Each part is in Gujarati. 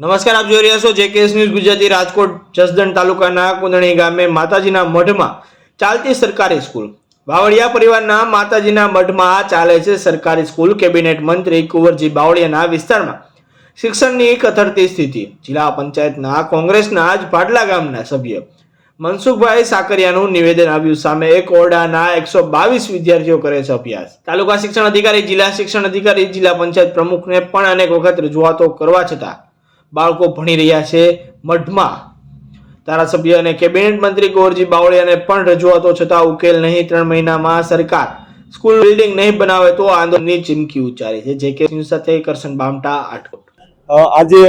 નમસ્કાર, આપ જોઈ રહ્યા છો જેકેએસ ન્યૂઝ ગુજરાતી। રાજકોટ જસદણ તાલુકાના કુંદણી ગામે માતાજીના મઢમાં ચાલતી સરકારી સ્કૂલ। બાવળિયા પરિવારના માતાજીના મઢમાં ચાલે છે સરકારી સ્કૂલ। કેબિનેટ મંત્રી કુંવરજી બાવળિયાના વિસ્તારમાં શિક્ષણની કથળતી સ્થિતિ। જિલ્લા પંચાયતના કોંગ્રેસના જ ભાડલા ગામના સભ્ય મનસુખભાઈ સાકરિયાનું નિવેદન આવ્યું સામે। એક ઓરડાના 122 વિદ્યાર્થીઓ કરે છે અભ્યાસ। તાલુકા શિક્ષણ અધિકારી, જિલ્લા શિક્ષણ અધિકારી, જિલ્લા પંચાયત પ્રમુખને પણ અનેક વખત રજૂઆતો કરવા છતાં બાળકો ભણી રહ્યા છે મઢમાં। ધારાસભ્ય અને કેબિનેટ મંત્રી કુંવરજી બાવળિયાને પણ રજૂઆતો છતાં ઉકેલ નહીં। 3 મહિનામાં સરકાર સ્કૂલ બિલ્ડિંગ નહીં બનાવે તો આંદોલનની ચીમકી ઉચ્ચારી છે। જેકે ન્યૂઝ સાથે કરશન બામટા, આટકોટ। આજે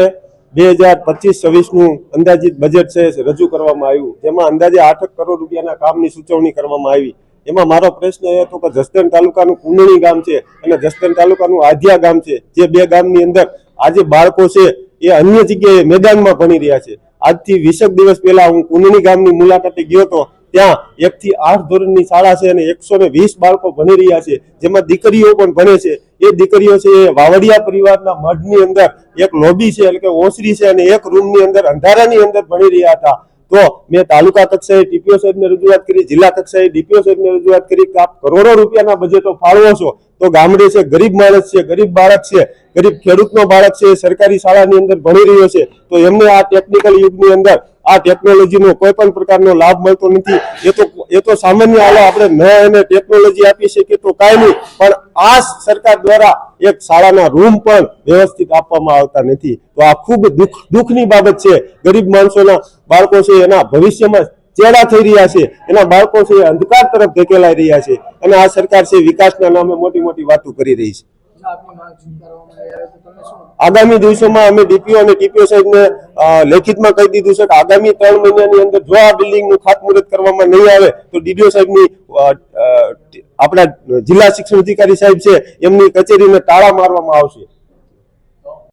2025-26 નું અંદાજિત બજેટ છે રજૂ કરવામાં આવ્યું, જેમાં અંદાજે 8 કરોડ રૂપિયાના કામની સૂચવણી કરવામાં આવી। એમાં મારો પ્રશ્ન એ હતો કે જસદણ તાલુકાનું કુંદણી ગામ છે અને જસદણ તાલુકાનું આધ્યા ગામ છે, જે બે ગામની અંદર આજે બાળકો છે એ અન્ય જગ્યાએ મેદાનમાં ભણી રહ્યા છે। આજથી 20 દિવસ પહેલા હું કુંદણી ગામની મુલાકાતે ગયો હતો। ત્યાં 1 થી 8 ધોરણની શાળા છે અને 120 બાળકો ભણી રહ્યા છે, જેમાં દીકરીઓ પણ ભણે છે। એ દીકરીઓ છે એ વાવડિયા પરિવારના મઢની અંદર એક લોબી છે એટલે કે ઓસરી છે અને એક રૂમની અંદર અંધારાની અંદર ભણી રહ્યા હતા। તો મેં તાલુકા કક્ષાએ ટીપીઓ સાહેબને રજૂઆત કરી, જિલ્લા કક્ષાએ ડીપીઓ સાહેબને રજૂઆત કરી કે આપ કરોડો રૂપિયાના બજેટો ફાળવો છો તો ગામડે છે ગરીબ માણસ છે, ગરીબ બાળક છે, ગરીબ ખેડૂતનો બાળક છે, સરકારી શાળાની અંદર ભણી રહ્યો છે, તો એમને આ ટેકનિકલ યુગની અંદર આ ટેકનોલોજીનો કોઈ પણ પ્રકારનો લાભ મળતો નથી। એ તો સામાન્ય હાલો આપણે ન એને ટેકનોલોજી આપી શકીએ તો કાંઈ નહીં, પણ આ સરકાર દ્વારા એક શાળાના રૂમ પણ વ્યવસ્થિત આપવામાં આવતા નથી। તો આ ખૂબ દુઃખની બાબત છે। ગરીબ માણસોના બાળકો છે એના ભવિષ્યમાં ચેડા થઈ રહ્યા છે, એના બાળકો છે અંધકાર તરફ ધકેલાઈ રહ્યા છે અને આ સરકાર છે વિકાસના નામે મોટી મોટી વાતો કરી રહી છે। આગામી દિવસોમાં અમે ડીપીઓ અને ટીપીઓ સાહેબને લેખિતમાં કહી દીધું છે કે આગામી 3 મહિનાની અંદર જો આ બિલ્ડિંગનું ખાતમુહૂર્ત કરવામાં નહીં આવે તો ડીડીઓ સાહેબની આપણા જિલ્લા શિક્ષણ અધિકારી સાહેબ છે એમની કચેરીને તાળા મારવામાં આવશે।